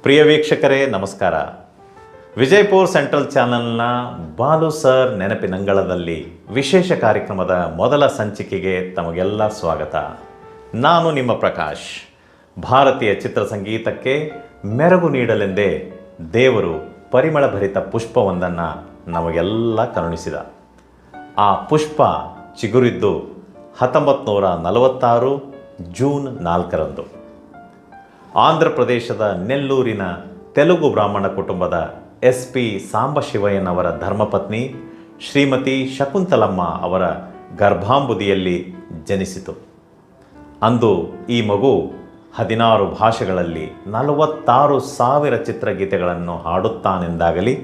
ಪ್ರಿಯ ವೀಕ್ಷಕರೇ ನಮಸ್ಕಾರ. ವಿಜಯಪುರ ಸೆಂಟ್ರಲ್ ಚಾನೆಲ್ನ ಬಾಲು ಸರ್ ನೆನಪಿನಂಗಳದಲ್ಲಿ ವಿಶೇಷ ಕಾರ್ಯಕ್ರಮದ ಮೊದಲ ಸಂಚಿಕೆಗೆ ತಮಗೆಲ್ಲ ಸ್ವಾಗತ. ನಾನು ನಿಮ್ಮ ಪ್ರಕಾಶ್. ಭಾರತೀಯ ಚಿತ್ರಸಂಗೀತಕ್ಕೆ ಮೆರುಗು ನೀಡಲೆಂದೇ ದೇವರು ಪರಿಮಳಭರಿತ ಪುಷ್ಪವೊಂದನ್ನು ನಮಗೆಲ್ಲ ಕರುಣಿಸಿದ. ಆ ಪುಷ್ಪ ಚಿಗುರಿದ್ದು 1946 ಜೂನ್ 4ರಂದು. ಆಂಧ್ರ ಪ್ರದೇಶದ ನೆಲ್ಲೂರಿನ ತೆಲುಗು ಬ್ರಾಹ್ಮಣ ಕುಟುಂಬದ SP ಸಾಂಬಶಿವಯ್ಯನವರ ಧರ್ಮಪತ್ನಿ ಶ್ರೀಮತಿ ಶಕುಂತಲಮ್ಮ ಅವರ ಗರ್ಭಾಂಬುದಿಯಲ್ಲಿ ಜನಿಸಿತು. ಅಂದು ಈ ಮಗು 16 ಭಾಷೆಗಳಲ್ಲಿ 46,000 ಚಿತ್ರಗೀತೆಗಳನ್ನು ಹಾಡುತ್ತಾನೆಂದಾಗಲಿ,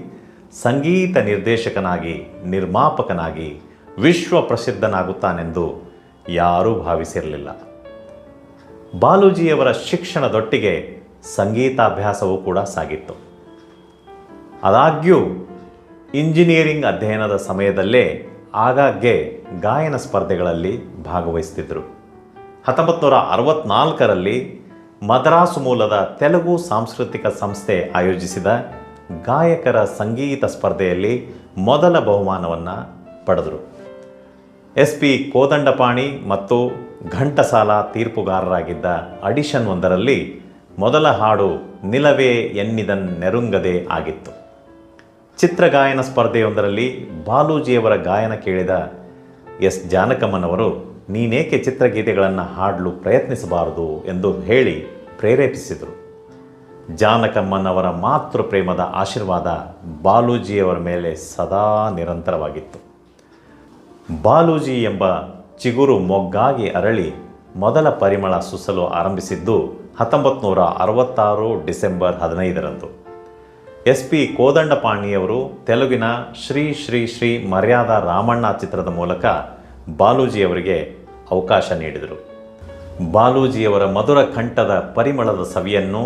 ಸಂಗೀತ ನಿರ್ದೇಶಕನಾಗಿ ನಿರ್ಮಾಪಕನಾಗಿ ವಿಶ್ವ ಪ್ರಸಿದ್ಧನಾಗುತ್ತಾನೆಂದು ಯಾರೂ ಭಾವಿಸಿರಲಿಲ್ಲ. ಬಾಲೂಜಿಯವರ ಶಿಕ್ಷಣದೊಟ್ಟಿಗೆ ಸಂಗೀತಾಭ್ಯಾಸವೂ ಕೂಡ ಸಾಗಿತ್ತು. ಆದಾಗ್ಯೂ ಇಂಜಿನಿಯರಿಂಗ್ ಅಧ್ಯಯನದ ಸಮಯದಲ್ಲೇ ಆಗಾಗ್ಗೆ ಗಾಯನ ಸ್ಪರ್ಧೆಗಳಲ್ಲಿ ಭಾಗವಹಿಸುತ್ತಿದ್ದರು. 1964ರಲ್ಲಿ ಮದ್ರಾಸು ಮೂಲದ ತೆಲುಗು ಸಾಂಸ್ಕೃತಿಕ ಸಂಸ್ಥೆ ಆಯೋಜಿಸಿದ ಗಾಯಕರ ಸಂಗೀತ ಸ್ಪರ್ಧೆಯಲ್ಲಿ ಮೊದಲ ಬಹುಮಾನವನ್ನು ಪಡೆದರು. SP ಕೋದಂಡಪಾಣಿ ಮತ್ತು ಘಂಟಸಾಲ ತೀರ್ಪುಗಾರರಾಗಿದ್ದ ಆಡಿಷನ್ ಒಂದರಲ್ಲಿ ಮೊದಲ ಹಾಡು ನಿಲವೇ ಎನ್ನಿದನ್ ನೆರುಂಗದೆ ಆಗಿತ್ತು. ಚಿತ್ರಗಾಯನ ಸ್ಪರ್ಧೆಯೊಂದರಲ್ಲಿ ಬಾಲೂಜಿಯವರ ಗಾಯನ ಕೇಳಿದ S ಜಾನಕಮ್ಮನವರು ನೀನೇಕೆ ಚಿತ್ರಗೀತೆಗಳನ್ನು ಹಾಡಲು ಪ್ರಯತ್ನಿಸಬಾರದು ಎಂದು ಹೇಳಿ ಪ್ರೇರೇಪಿಸಿದರು. ಜಾನಕಮ್ಮನವರ ಮಾತೃ ಪ್ರೇಮದ ಆಶೀರ್ವಾದ ಬಾಲೂಜಿಯವರ ಮೇಲೆ ಸದಾ ನಿರಂತರವಾಗಿತ್ತು. ಬಾಲೂಜಿ ಎಂಬ ಚಿಗುರು ಮೊಗ್ಗಾಗಿ ಅರಳಿ ಮೊದಲ ಪರಿಮಳ ಸುಸಲು ಆರಂಭಿಸಿದ್ದು 1966 ಡಿಸೆಂಬರ್ 15ರಂದು. SP ಕೋದಂಡಪಾಣಿಯವರು ತೆಲುಗಿನ ಶ್ರೀ ಶ್ರೀ ಶ್ರೀ ಮರ್ಯಾದಾ ರಾಮಣ್ಣ ಚಿತ್ರದ ಮೂಲಕ ಬಾಲೂಜಿಯವರಿಗೆ ಅವಕಾಶ ನೀಡಿದರು. ಬಾಲೂಜಿಯವರ ಮಧುರ ಕಂಠದ ಪರಿಮಳದ ಸವಿಯನ್ನು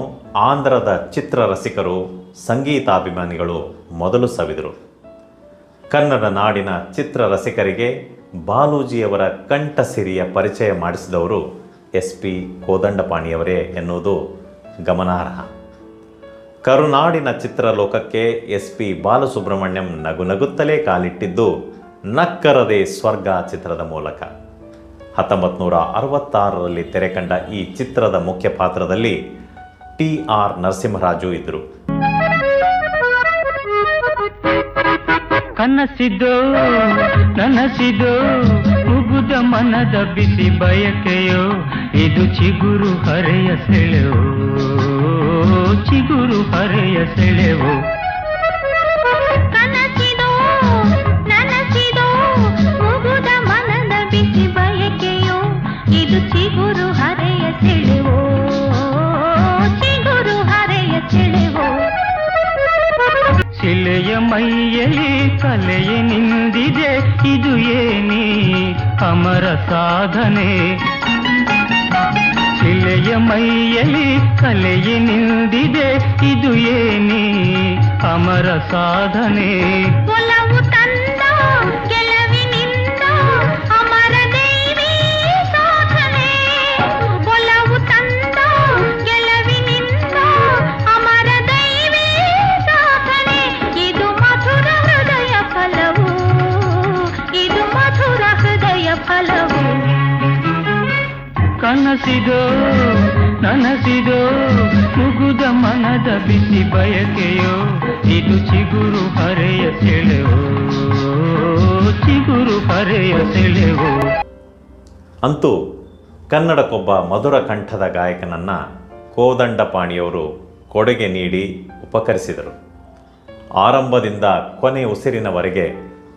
ಆಂಧ್ರದ ಚಿತ್ರರಸಿಕರು, ಸಂಗೀತಾಭಿಮಾನಿಗಳು ಮೊದಲು ಸವಿದರು. ಕನ್ನಡ ನಾಡಿನ ಚಿತ್ರರಸಿಕರಿಗೆ ಬಾಲೂಜಿಯವರ ಕಂಠಸಿರಿಯ ಪರಿಚಯ ಮಾಡಿಸಿದವರು SP ಕೋದಂಡಪಾಣಿಯವರೇ ಎನ್ನುವುದು ಗಮನಾರ್ಹ. ಕರುನಾಡಿನ ಚಿತ್ರಲೋಕಕ್ಕೆ SP ಬಾಲಸುಬ್ರಹ್ಮಣ್ಯಂ ನಗುನಗುತ್ತಲೇ ಕಾಲಿಟ್ಟಿದ್ದು ನಕ್ಕರದೆ ಸ್ವರ್ಗ ಚಿತ್ರದ ಮೂಲಕ. 1966ರಲ್ಲಿ ತೆರೆಕಂಡ ಈ ಚಿತ್ರದ ಮುಖ್ಯ ಪಾತ್ರದಲ್ಲಿ TR ನರಸಿಂಹರಾಜು ಇದ್ದರು. ಕನಸಿದೋ ನನಸಿದೋ ಮುಗುದ ಮನದ ಬಿಸಿ ಬಯಕೆಯೋ, ಇದು ಚಿಗುರು ಹರೆಯ ಸೆಳೆವೋ, ಚಿಗುರು ಹರೆಯ ಸೆಳೆವೋ. ಕನಸಿದೋ ನನಸಿದೋ ಮುಗುದ ಮನದ ಬಿಸಿ ಬಯಕೆಯೋ, ಇದು ಚಿಗುರು ಹರೆಯ ಸೆಳೆವೋ, ಚಿಗುರು ಹರೆಯ ಸೆಳೆವೋ. ಶಿಲೆಯ ಮೈಯಲ್ಲಿ ಕಲೆಯ ನಿಂದಿದೆ, ಇದು ಏನಿ ಅಮರ ಸಾಧನೆ. ಶಿಲೆಯ ಮೈಯಲ್ಲಿ ಕಲೆಯ ನಿಂದಿದೆ, ಇದು ಏನಿ ಅಮರ ಸಾಧನೆ. ಒಲವು ತಂದ ಗೆಲುವಿನಿಂದ ಅಮರ ದೇವಿ ಸಾಧನೆ. ಒಲವು ತಂದ ಗೆಲುವಿನಿಂದ ಅಮರ ದೇವಿ ಸಾಧನೆ. ಇದು ಮಧುರ ಹೃದಯ ಫಲವು, ಇದು ಮಧುರ ಹೃದಯ ಫಲವು. ಕನಸಿದೋ ನನಸಿದೋ ಮುಗುದ ಮನದ ಬಿಸಿ ಬಯಕೆಯೋ, ಇದು ಚಿಗುರು ಹರೆಯ ಸೆಳೆವೋ, ಚಿಗುರು ಹರೆಯ ಸೆಳೆವೋ. ಅಂತೂ ಕನ್ನಡಕ್ಕೊಬ್ಬ ಮಧುರ ಕಂಠದ ಗಾಯಕನನ್ನು ಕೋದಂಡಪಾಣಿಯವರು ಕೊಡುಗೆ ನೀಡಿ ಉಪಕರಿಸಿದರು. ಆರಂಭದಿಂದ ಕೊನೆ ಉಸಿರಿನವರೆಗೆ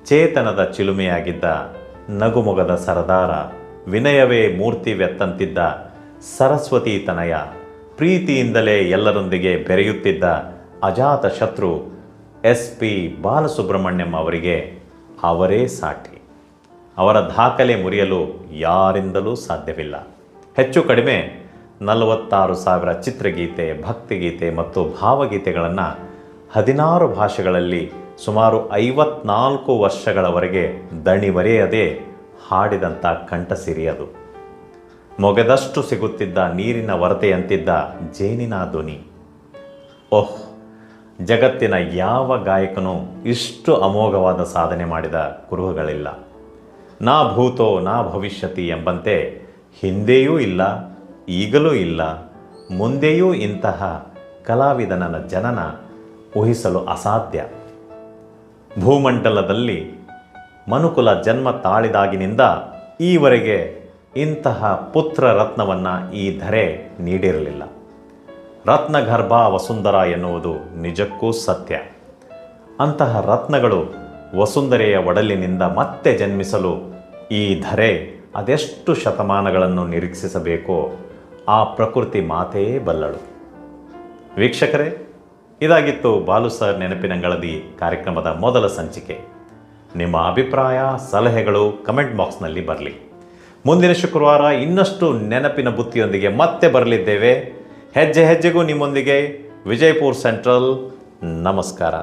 ಚೇತನದ ಚಿಲುಮೆಯಾಗಿದ್ದ ನಗುಮೊಗದ ಸರದಾರ, ವಿನಯವೇ ಮೂರ್ತಿವೆತ್ತಂತಿದ್ದ ಸರಸ್ವತಿ ತನಯ, ಪ್ರೀತಿಯಿಂದಲೇ ಎಲ್ಲರೊಂದಿಗೆ ಬೆರೆಯುತ್ತಿದ್ದ ಅಜಾತ ಶತ್ರು SP ಬಾಲಸುಬ್ರಹ್ಮಣ್ಯಂ ಅವರಿಗೆ ಅವರೇ ಸಾಟಿ. ಅವರ ದಾಖಲೆ ಮುರಿಯಲು ಯಾರಿಂದಲೂ ಸಾಧ್ಯವಿಲ್ಲ. ಹೆಚ್ಚು ಕಡಿಮೆ 46,000 ಚಿತ್ರಗೀತೆ, ಭಕ್ತಿಗೀತೆ ಮತ್ತು ಭಾವಗೀತೆಗಳನ್ನು 16 ಭಾಷೆಗಳಲ್ಲಿ ಸುಮಾರು 54 ವರ್ಷಗಳವರೆಗೆ ದಣಿವರೆಯದೆ ಹಾಡಿದಂಥ ಕಂಠಸಿರಿ ಅದು. ಮೊಗೆದಷ್ಟು ಸಿಗುತ್ತಿದ್ದ ನೀರಿನ ವರತೆಯಂತಿದ್ದ ಜೇನಿನ ಧ್ವನಿ. ಓಹ್, ಜಗತ್ತಿನ ಯಾವ ಗಾಯಕನೂ ಇಷ್ಟು ಅಮೋಘವಾದ ಸಾಧನೆ ಮಾಡಿದ ಕುರುಹುಗಳಿಲ್ಲ. ನಾ ಭೂತೋ ನಾ ಭವಿಷ್ಯತಿ ಎಂಬಂತೆ ಹಿಂದೆಯೂ ಇಲ್ಲ, ಈಗಲೂ ಇಲ್ಲ, ಮುಂದೆಯೂ ಇಂತಹ ಕಲಾವಿದನ ಜನನ ಊಹಿಸಲು ಅಸಾಧ್ಯ. ಭೂಮಂಡಲದಲ್ಲಿ ಮನುಕುಲ ಜನ್ಮ ತಾಳಿದಾಗಿನಿಂದ ಈವರೆಗೆ ಇಂತಹ ಪುತ್ರ ರತ್ನವನ್ನು ಈ ಧರೆ ನೀಡಿರಲಿಲ್ಲ. ರತ್ನಗರ್ಭ ವಸುಂಧರ ಎನ್ನುವುದು ನಿಜಕ್ಕೂ ಸತ್ಯ. ಅಂತಹ ರತ್ನಗಳು ವಸುಂಧರೆಯ ಒಡಲಿನಿಂದ ಮತ್ತೆ ಜನ್ಮಿಸಲು ಈ ಧರೆ ಅದೆಷ್ಟು ಶತಮಾನಗಳನ್ನು ನಿರೀಕ್ಷಿಸಬೇಕೋ ಆ ಪ್ರಕೃತಿ ಮಾತೆಯೇ ಬಲ್ಲಳು. ವೀಕ್ಷಕರೇ, ಇದಾಗಿತ್ತು ಬಾಲು ಸರ್ ನೆನಪಿನಂಗಳದಿ ಕಾರ್ಯಕ್ರಮದ ಮೊದಲ ಸಂಚಿಕೆ. ನಿಮ್ಮ ಅಭಿಪ್ರಾಯ ಸಲಹೆಗಳು ಕಮೆಂಟ್ ಬಾಕ್ಸ್ನಲ್ಲಿ ಬರಲಿ. ಮುಂದಿನ ಶುಕ್ರವಾರ ಇನ್ನಷ್ಟು ನೆನಪಿನ ಬುತ್ತಿಯೊಂದಿಗೆ ಮತ್ತೆ ಬರಲಿದ್ದೇವೆ. ಹೆಜ್ಜೆ ಹೆಜ್ಜೆಗೂ ನಿಮ್ಮೊಂದಿಗೆ ವಿಜಯಪುರ ಸೆಂಟ್ರಲ್. ನಮಸ್ಕಾರ.